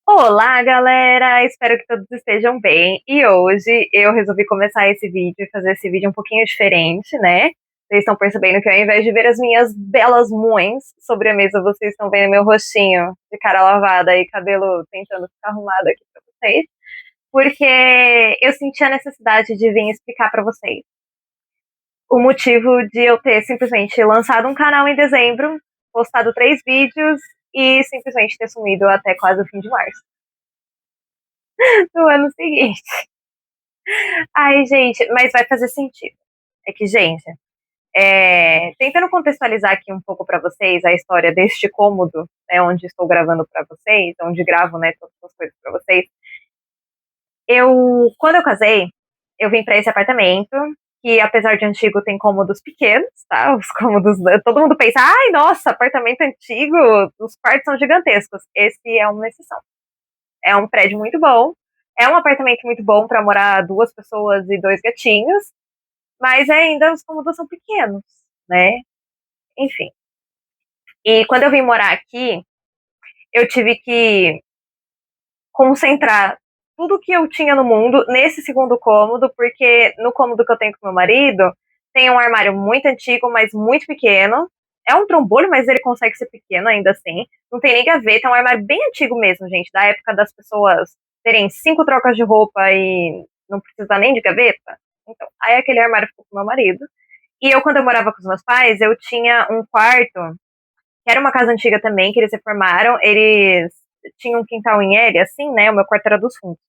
Olá, galera! Espero que todos estejam bem. E hoje eu resolvi começar esse vídeo e fazer esse vídeo um pouquinho diferente, né? Vocês estão percebendo que ao invés de ver as minhas belas mãos sobre a mesa, vocês estão vendo meu rostinho de cara lavada e cabelo tentando ficar arrumado aqui pra vocês. Porque eu senti a necessidade de vir explicar pra vocês o motivo de eu ter simplesmente lançado um canal em dezembro, postado 3 vídeos e simplesmente ter sumido até quase o fim de março do ano seguinte. Ai, gente, mas vai fazer sentido. É que, gente, tentando contextualizar aqui um pouco pra vocês a história deste cômodo, né, onde estou gravando pra vocês, onde gravo, né, todas as coisas pra vocês. Quando eu casei, eu vim pra esse apartamento, que apesar de antigo tem cômodos pequenos, tá? Os cômodos, todo mundo pensa, ai, nossa, apartamento antigo, os quartos são gigantescos. Esse é uma exceção. É um prédio muito bom, é um apartamento muito bom pra morar 2 pessoas e 2 gatinhos, mas ainda os cômodos são pequenos, né? Enfim. E quando eu vim morar aqui, eu tive que concentrar tudo que eu tinha no mundo nesse segundo cômodo, porque no cômodo que eu tenho com meu marido, tem um armário muito antigo, mas muito pequeno. É um trombolho, mas ele consegue ser pequeno ainda assim. Não tem nem gaveta, é um armário bem antigo mesmo, gente, da época das pessoas terem 5 trocas de roupa e não precisar nem de gaveta. Então, aí aquele armário ficou com meu marido. E eu, quando eu morava com os meus pais, eu tinha um quarto, que era uma casa antiga também, que eles reformaram. Eles tinham um quintal em L, assim, né? O meu quarto era dos fundos.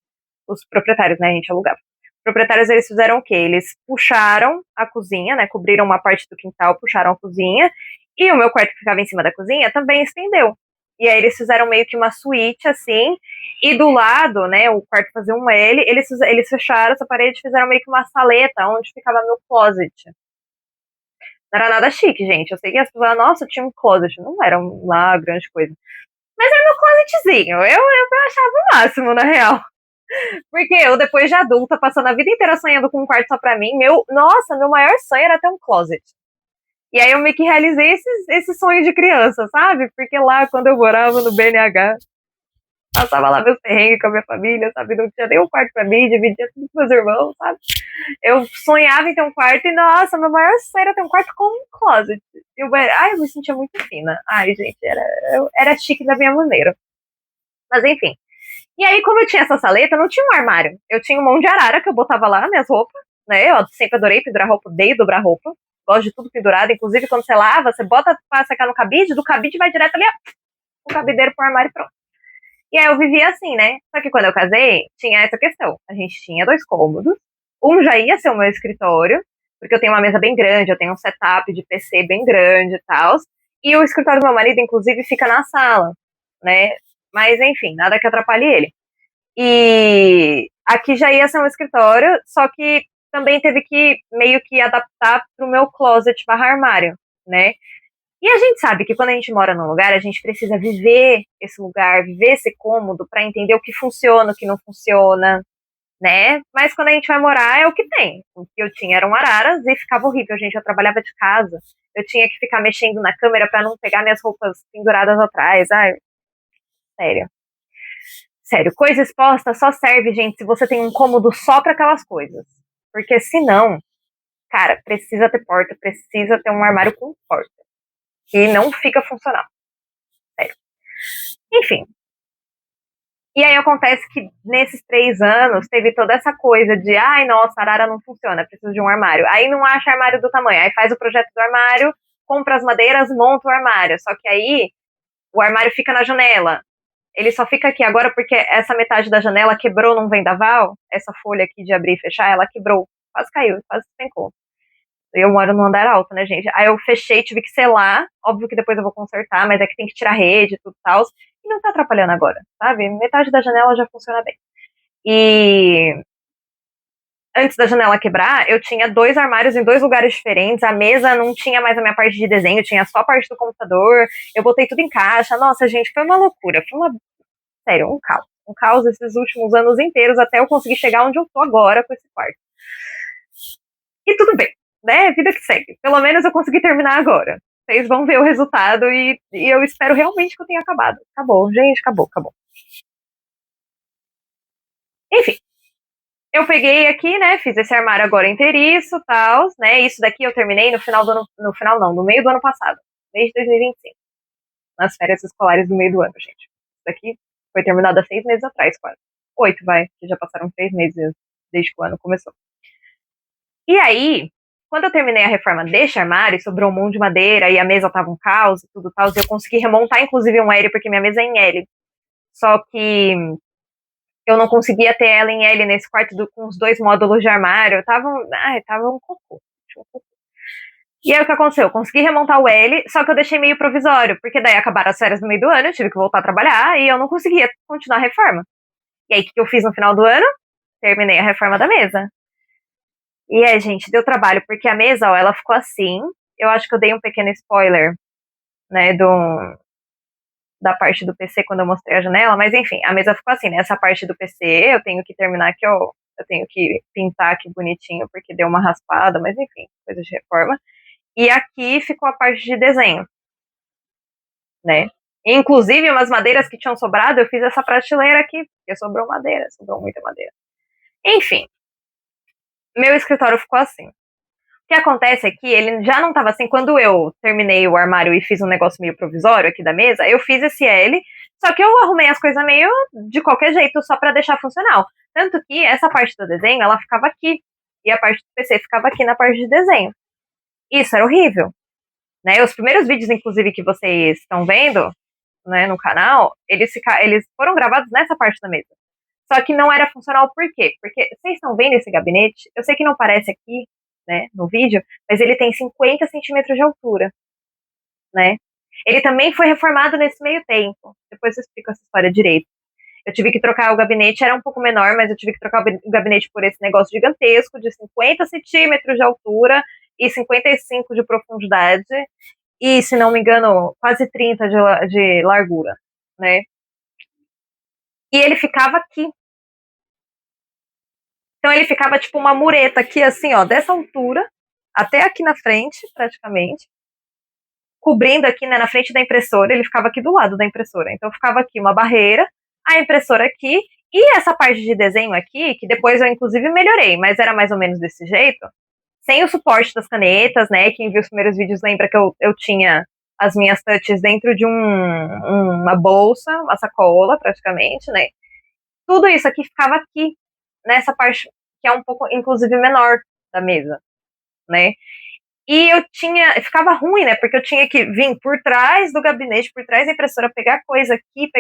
Os proprietários, né? A gente alugava. Os proprietários, eles fizeram o quê? Eles puxaram a cozinha, né? Cobriram uma parte do quintal, puxaram a cozinha. E o meu quarto que ficava em cima da cozinha também estendeu. E aí eles fizeram meio que uma suíte, assim, e do lado, né, o quarto fazia um L, eles fecharam essa parede e fizeram meio que uma saleta onde ficava meu closet. Não era nada chique, gente. Eu sei que as pessoas falam, nossa, tinha um closet. Não era uma grande coisa. Mas era meu closetzinho. Eu achava o máximo, na real. Porque eu, depois de adulta, passando a vida inteira sonhando com um quarto só pra mim, nossa, meu maior sonho era ter um closet. E aí eu meio que realizei esses sonhos de criança, sabe? Porque lá, quando eu morava no BNH, passava lá meus perrengues com a minha família, sabe? Não tinha nem um quarto pra mim, dividia tudo com meus irmãos, sabe? Eu sonhava em ter um quarto e, nossa, meu maior sonho era ter um quarto com um closet. Ai, eu me sentia muito fina. Ai, gente, era chique da minha maneira. Mas enfim. E aí, como eu tinha essa saleta, não tinha um armário. Eu tinha um monte de arara que eu botava lá, minhas roupas, né? Eu sempre adorei pendurar roupa, odeio dobrar roupa. Gosto de tudo pendurado. Inclusive, quando você lava, você bota pra secar no cabide, do cabide vai direto ali, ó, o cabideiro pro armário e pronto. E aí eu vivia assim, né? Só que quando eu casei, tinha essa questão. A gente tinha 2 cômodos. Um já ia ser o meu escritório, porque eu tenho uma mesa bem grande, eu tenho um setup de PC bem grande e tal. E o escritório do meu marido, inclusive, fica na sala, né? Mas enfim, nada que atrapalhe ele. E aqui já ia ser um escritório, só que também teve que meio que adaptar pro meu closet barra armário, né? E a gente sabe que quando a gente mora num lugar, a gente precisa viver esse lugar, viver esse cômodo para entender o que funciona, o que não funciona, né? Mas quando a gente vai morar, é o que tem. O que eu tinha eram araras e ficava horrível, gente. Eu trabalhava de casa, eu tinha que ficar mexendo na câmera para não pegar minhas roupas penduradas atrás. Ai, sério. Sério, coisa exposta só serve, gente, se você tem um cômodo só para aquelas coisas. Porque senão, cara, precisa ter porta, precisa ter um armário com porta. Que não fica funcional. Sério. Enfim. E aí acontece que nesses 3 anos teve toda essa coisa de, ai, nossa, a arara não funciona, preciso de um armário. Aí não acha armário do tamanho, aí faz o projeto do armário, compra as madeiras, monta o armário. Só que aí o armário fica na janela. Ele só fica aqui agora porque essa metade da janela quebrou num vendaval. Essa folha aqui de abrir e fechar, ela quebrou. Quase caiu, quase despencou. Eu moro no andar alto, né, gente? Aí eu fechei, tive que selar. Óbvio que depois eu vou consertar, mas é que tem que tirar rede e tudo e tal. E não tá atrapalhando agora, sabe? Metade da janela já funciona bem. E antes da janela quebrar, eu tinha 2 armários em 2 lugares diferentes. A mesa não tinha mais a minha parte de desenho, tinha só a parte do computador. Eu botei tudo em caixa. Nossa, gente, foi uma loucura. Foi uma. Sério, um caos. Um caos esses últimos anos inteiros até eu conseguir chegar onde eu tô agora com esse quarto. E tudo bem, né? Vida que segue. Pelo menos eu consegui terminar agora. Vocês vão ver o resultado e eu espero realmente que eu tenha acabado. Acabou, gente, acabou, acabou. Enfim, eu peguei aqui, né, fiz esse armário agora inteiriço, tal, né, isso daqui eu terminei no final do ano, no final não, no meio do ano passado, mês de 2025, nas férias escolares do meio do ano, gente. Isso daqui foi terminado há 6 meses atrás, quase. 8, vai, que já passaram 3 meses desde que o ano começou. E aí, quando eu terminei a reforma deste armário, sobrou um monte de madeira e a mesa tava um caos e tudo tal, e eu consegui remontar inclusive um L, porque minha mesa é em L. Só que eu não conseguia ter ela em L nesse quarto com os 2 módulos de armário. Tava um cocô. E aí o que aconteceu? Eu consegui remontar o L, só que eu deixei meio provisório, porque daí acabaram as férias no meio do ano, eu tive que voltar a trabalhar e eu não conseguia continuar a reforma. E aí o que eu fiz no final do ano? Terminei a reforma da mesa. E é, gente, deu trabalho, porque a mesa, ó, ela ficou assim. Eu acho que eu dei um pequeno spoiler, né, da parte do PC quando eu mostrei a janela, mas enfim, a mesa ficou assim, né? Essa parte do PC eu tenho que terminar aqui, ó. Eu tenho que pintar aqui bonitinho, porque deu uma raspada, mas enfim, coisa de reforma. E aqui ficou a parte de desenho, né? Inclusive, umas madeiras que tinham sobrado, eu fiz essa prateleira aqui, porque sobrou madeira, sobrou muita madeira. Enfim, meu escritório ficou assim. O que acontece é que ele já não estava assim. Quando eu terminei o armário e fiz um negócio meio provisório aqui da mesa, eu fiz esse L, só que eu arrumei as coisas meio de qualquer jeito, só para deixar funcional. Tanto que essa parte do desenho, ela ficava aqui, e a parte do PC ficava aqui na parte de desenho. Isso era horrível, né? Os primeiros vídeos, inclusive, que vocês estão vendo, né, no canal, eles foram gravados nessa parte da mesa. Só que não era funcional por quê? Porque vocês estão vendo esse gabinete, eu sei que não parece aqui, né, no vídeo, mas ele tem 50 centímetros de altura, né? Ele também foi reformado nesse meio tempo. Depois eu explico essa história direito. Eu tive que trocar o gabinete, era um pouco menor, mas eu tive que trocar o gabinete por esse negócio gigantesco de 50 centímetros de altura e 55 de profundidade e, se não me engano, quase 30 de largura, né? E ele ficava aqui. Então ele ficava tipo uma mureta aqui, assim, ó, dessa altura, até aqui na frente, praticamente, cobrindo aqui, né, na frente da impressora, ele ficava aqui do lado da impressora. Então ficava aqui uma barreira, a impressora aqui, e essa parte de desenho aqui, que depois eu inclusive melhorei, mas era mais ou menos desse jeito, sem o suporte das canetas, né, quem viu os primeiros vídeos lembra que eu tinha as minhas touches dentro de uma bolsa, uma sacola, praticamente, né. Tudo isso aqui ficava aqui, nessa parte que é um pouco, inclusive, menor da mesa, né? E ficava ruim, né? Porque eu tinha que vir por trás do gabinete, por trás da impressora, pegar coisa aqui,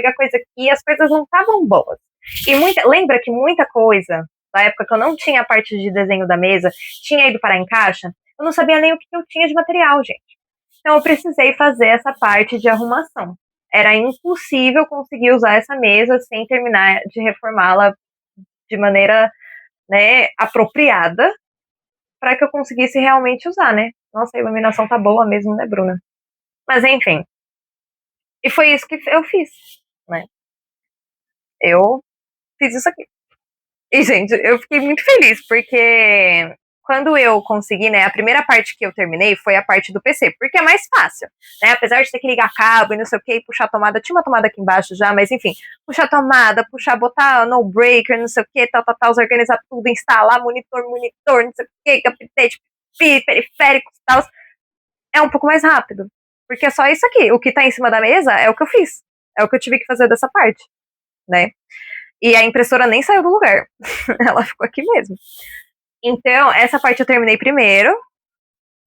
e as coisas não estavam boas. E lembra que muita coisa, da época que eu não tinha a parte de desenho da mesa, tinha ido parar em caixa, eu não sabia nem o que eu tinha de material, gente. Então eu precisei fazer essa parte de arrumação. Era impossível conseguir usar essa mesa sem terminar de reformá-la de maneira, né, apropriada, para que eu conseguisse realmente usar, né? Nossa, a iluminação tá boa mesmo, né, Bruna? Mas enfim. E foi isso que eu fiz, né? Eu fiz isso aqui. E, gente, eu fiquei muito feliz, porque quando eu consegui, né, a primeira parte que eu terminei foi a parte do PC, porque é mais fácil, né? Apesar de ter que ligar cabo e não sei o que, e puxar a tomada, tinha uma tomada aqui embaixo já, mas enfim, puxar a tomada, botar no breaker, não sei o que, tal, organizar tudo, instalar monitor, não sei o que, gabinete, periféricos e tal, é um pouco mais rápido. Porque é só isso aqui, o que tá em cima da mesa é o que eu fiz, é o que eu tive que fazer dessa parte, né? E a impressora nem saiu do lugar. Ela ficou aqui mesmo. Então, essa parte eu terminei primeiro,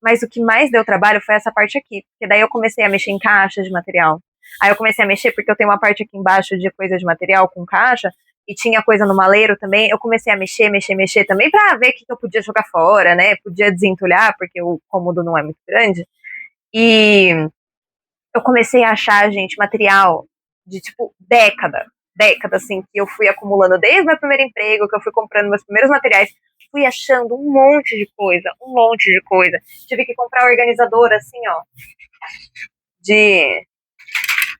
mas o que mais deu trabalho foi essa parte aqui. Porque daí eu comecei a mexer em caixa de material. Aí eu comecei a mexer porque eu tenho uma parte aqui embaixo de coisa de material com caixa, e tinha coisa no maleiro também. Eu comecei a mexer também pra ver o que eu podia jogar fora, né? Podia desentulhar, porque o cômodo não é muito grande. E eu comecei a achar, gente, material de, tipo, década, assim, que eu fui acumulando desde o meu primeiro emprego, que eu fui comprando meus primeiros materiais, fui achando um monte de coisa, Tive que comprar organizador, assim, ó, de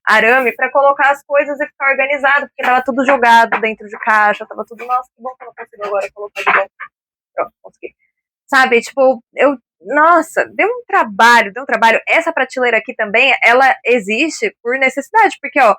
arame para colocar as coisas e ficar organizado, porque tava tudo jogado dentro de caixa, tava tudo, nossa, que bom que eu não consigo agora colocar de volta. Pronto, consegui. Sabe, tipo, nossa, deu um trabalho. Essa prateleira aqui também, ela existe por necessidade, porque, ó,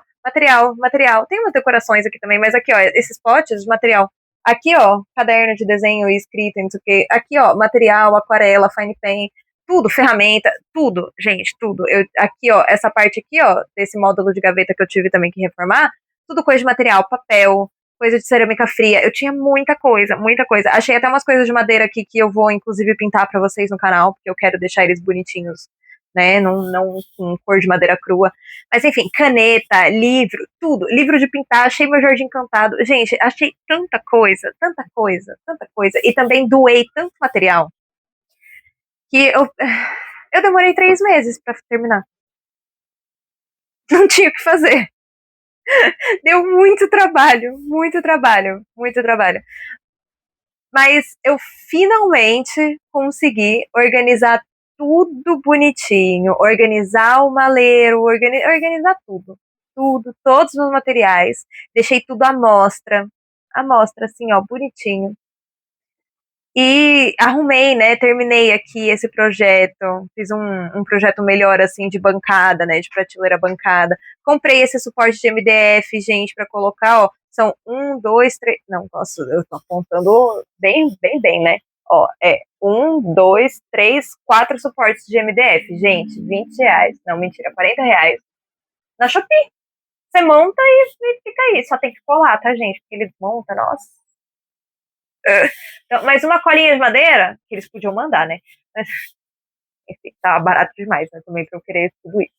material, tem umas decorações aqui também, mas aqui, ó, esses potes de material, Aqui, ó, caderno de desenho e escrita, não sei o quê. Aqui, ó, material, aquarela, fine pen, tudo, ferramenta, tudo, gente, tudo. Aqui, ó, essa parte aqui, ó, desse módulo de gaveta que eu tive também que reformar, tudo coisa de material, papel, coisa de cerâmica fria. Eu tinha muita coisa, muita coisa. Achei até umas coisas de madeira aqui que eu vou, inclusive, pintar pra vocês no canal, porque eu quero deixar eles bonitinhos, né? Não com cor de madeira crua. Mas enfim, caneta, livro, tudo. Livro de pintar, achei meu jardim encantado. Gente, achei tanta coisa, tanta coisa, tanta coisa. E também doei tanto material que eu demorei 3 meses pra terminar. Não tinha o que fazer. Deu muito trabalho, muito trabalho, muito trabalho. Mas eu finalmente consegui organizar tudo bonitinho, organizar o maleiro, organizar tudo. Tudo, todos os materiais. Deixei tudo à mostra, assim, ó, bonitinho. E arrumei, né? Terminei aqui esse projeto. Fiz um projeto melhor, assim, de bancada, né? De prateleira bancada. Comprei esse suporte de MDF, gente, para colocar, ó. São um, dois, três. Não, nossa, eu tô apontando bem, bem, bem, né? Ó, é um, dois, três, quatro suportes de MDF, gente, R$ 20. Não, mentira, R$ 40. Na Shopee. Você monta e fica aí. Só tem que colar, tá, gente? Porque ele monta, nossa. Então, mas uma colinha de madeira, que eles podiam mandar, né? Mas, enfim, tá barato demais, né? Também pra eu querer tudo isso.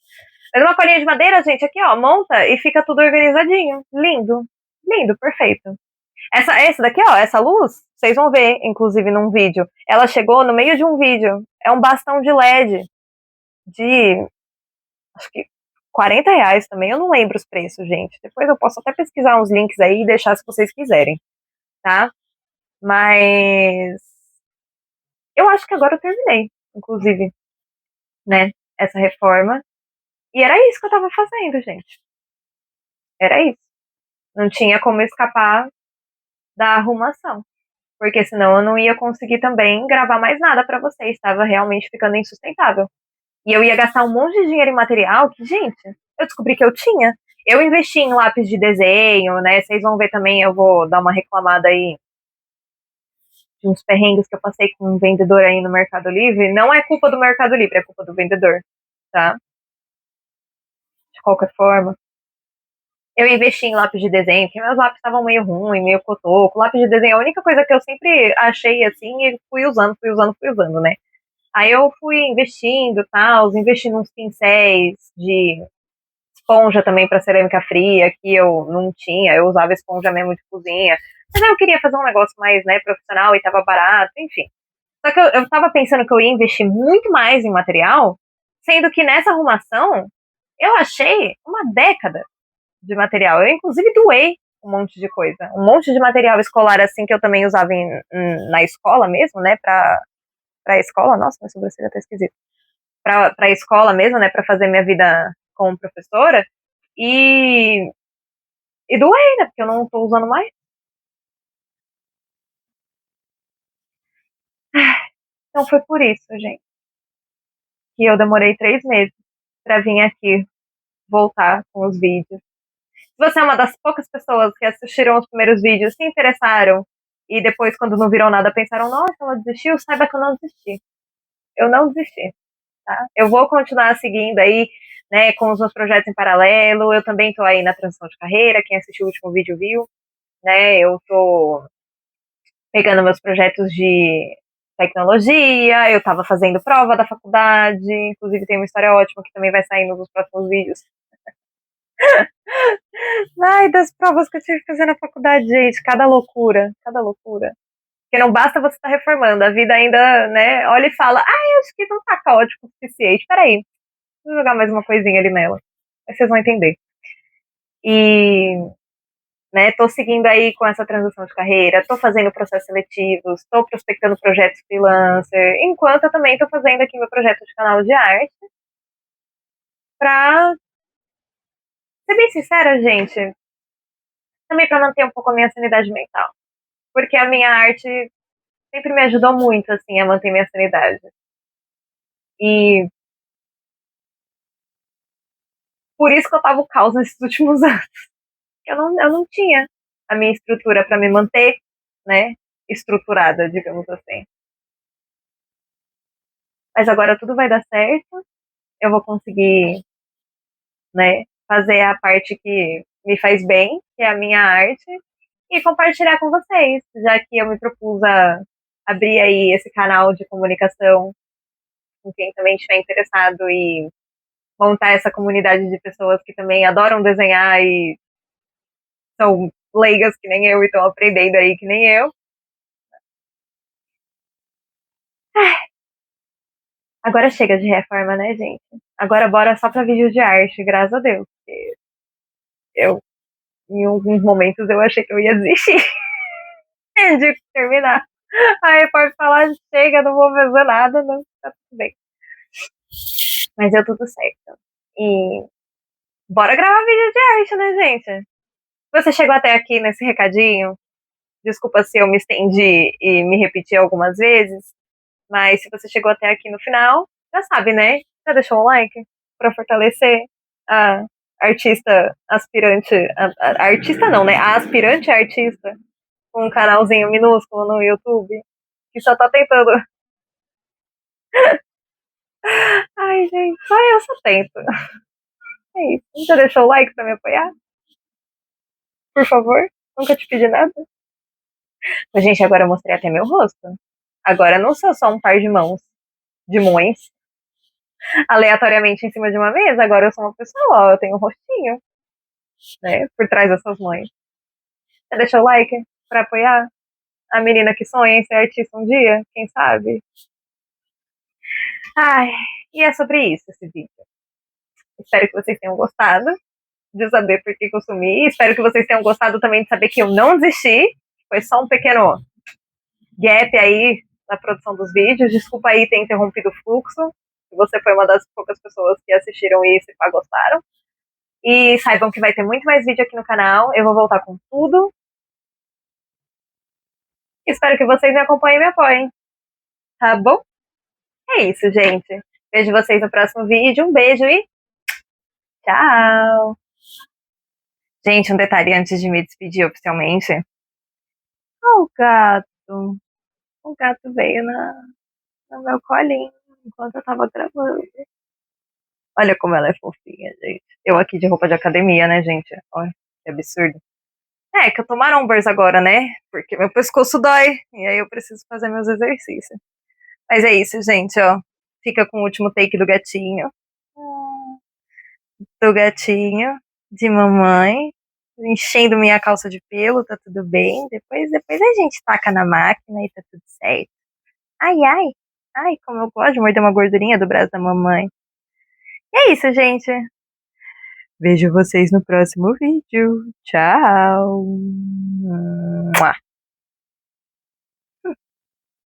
Mas uma colinha de madeira, gente, aqui, ó, monta e fica tudo organizadinho. Lindo. Lindo, perfeito. Essa daqui, ó, essa luz, vocês vão ver, inclusive, num vídeo. Ela chegou no meio de um vídeo. É um bastão de LED de, acho que, R$ 40 também. Eu não lembro os preços, gente. Depois eu posso até pesquisar uns links aí e deixar se vocês quiserem, tá? Mas eu acho que agora eu terminei, inclusive, né, essa reforma. E era isso que eu tava fazendo, gente. Era isso. Não tinha como escapar da arrumação. Porque senão eu não ia conseguir também gravar mais nada pra vocês. Estava realmente ficando insustentável. E eu ia gastar um monte de dinheiro em material que, gente, eu descobri que eu tinha. Eu investi em lápis de desenho, né? Vocês vão ver também, eu vou dar uma reclamada aí de uns perrengues que eu passei com um vendedor aí no Mercado Livre. Não é culpa do Mercado Livre, é culpa do vendedor, tá? De qualquer forma. Eu investi em lápis de desenho, porque meus lápis estavam meio ruim, meio cotoco. Lápis de desenho é a única coisa que eu sempre achei assim e fui usando, fui usando, fui usando, né? Aí eu fui investindo, tal, investindo uns pincéis de esponja também para cerâmica fria, que eu não tinha, eu usava esponja mesmo de cozinha. Mas aí eu queria fazer um negócio mais, né, profissional e tava barato, enfim. Só que eu tava pensando que eu ia investir muito mais em material, sendo que nessa arrumação eu achei uma década de material. Eu, inclusive, doei um monte de coisa. Um monte de material escolar, assim, que eu também usava na escola mesmo, né? Pra escola. Nossa, minha sobrancelha tá esquisita. Pra escola mesmo, né? Pra fazer minha vida como professora. E, e doei, né? Porque eu não tô usando mais. Então foi por isso, gente, que eu demorei 3 meses pra vir aqui voltar com os vídeos. Se você é uma das poucas pessoas que assistiram os primeiros vídeos, se interessaram e depois, quando não viram nada, pensaram: nossa, ela desistiu, saiba que eu não desisti. Eu não desisti, tá? Eu vou continuar seguindo aí, né, com os meus projetos em paralelo. Eu também tô aí na transição de carreira. Quem assistiu o último vídeo viu, né? Eu tô pegando meus projetos de tecnologia. Eu tava fazendo prova da faculdade. Inclusive, tem uma história ótima que também vai sair nos próximos vídeos. Ai, das provas que eu tive que fazer na faculdade, gente, cada loucura, cada loucura. Porque não basta você estar reformando, a vida ainda, né, olha e fala: ai, acho que não tá caótico o suficiente, peraí, vou jogar mais uma coisinha ali nela. Aí vocês vão entender. E, né, tô seguindo aí com essa transição de carreira, tô fazendo processos seletivos, tô prospectando projetos freelancer, enquanto eu também tô fazendo aqui meu projeto de canal de arte, pra ser bem sincera, gente, também pra manter um pouco a minha sanidade mental. Porque a minha arte sempre me ajudou muito, assim, a manter minha sanidade. E por isso que eu tava o caos nesses últimos anos. Eu não tinha a minha estrutura para me manter, né, estruturada, digamos assim. Mas agora tudo vai dar certo, eu vou conseguir, né, fazer a parte que me faz bem, que é a minha arte, e compartilhar com vocês, já que eu me propus a abrir aí esse canal de comunicação com quem também estiver interessado e montar essa comunidade de pessoas que também adoram desenhar e são leigas que nem eu e estão aprendendo aí que nem eu. Agora chega de reforma, né, gente? Agora bora só pra vídeos de arte, graças a Deus. Porque eu, em alguns momentos, eu achei que eu ia desistir de terminar. Aí pode falar, chega, não vou fazer nada, não, tá tudo bem. Mas deu tudo certo. E bora gravar vídeo de arte, né, gente? Você chegou até aqui nesse recadinho. Desculpa se eu me estendi e me repeti algumas vezes. Mas se você chegou até aqui no final, já sabe, né? Já deixou um like pra fortalecer a artista aspirante. A artista não, né? A aspirante artista com um canalzinho minúsculo no YouTube. Que só tá tentando. Ai, gente, só eu só tento. É isso. Já deixou o like pra me apoiar? Por favor? Nunca te pedi nada. Mas, gente, agora eu mostrei até meu rosto. Agora eu não sou só um par de mãos, de mães, aleatoriamente em cima de uma mesa. Agora eu sou uma pessoa, ó, eu tenho um rostinho, né? Por trás dessas mães. Já deixou o like pra apoiar a menina que sonha em ser artista um dia? Quem sabe? Ai, e é sobre isso esse vídeo. Espero que vocês tenham gostado de saber por que eu sumi. Espero que vocês tenham gostado também de saber que eu não desisti. Foi só um pequeno gap aí na produção dos vídeos. Desculpa aí ter interrompido o fluxo. Você foi uma das poucas pessoas que assistiram isso e gostaram. E saibam que vai ter muito mais vídeo aqui no canal. Eu vou voltar com tudo. Espero que vocês me acompanhem e me apoiem. Tá bom? É isso, gente. Vejo vocês no próximo vídeo. Um beijo e tchau! Gente, um detalhe antes de me despedir oficialmente. Oh, o gato. O gato veio no meu colinho enquanto eu tava gravando. Olha como ela é fofinha, gente. Eu aqui de roupa de academia, né, gente? Olha, que absurdo. É, que eu tô marombers agora, né? Porque meu pescoço dói. E aí eu preciso fazer meus exercícios. Mas é isso, gente, ó. Fica com o último take do gatinho. Do gatinho, de mamãe. Enchendo minha calça de pelo, tá tudo bem. Depois a gente taca na máquina e tá tudo certo. Ai, ai. Ai, como eu gosto de morder uma gordurinha do braço da mamãe. E é isso, gente. Vejo vocês no próximo vídeo. Tchau!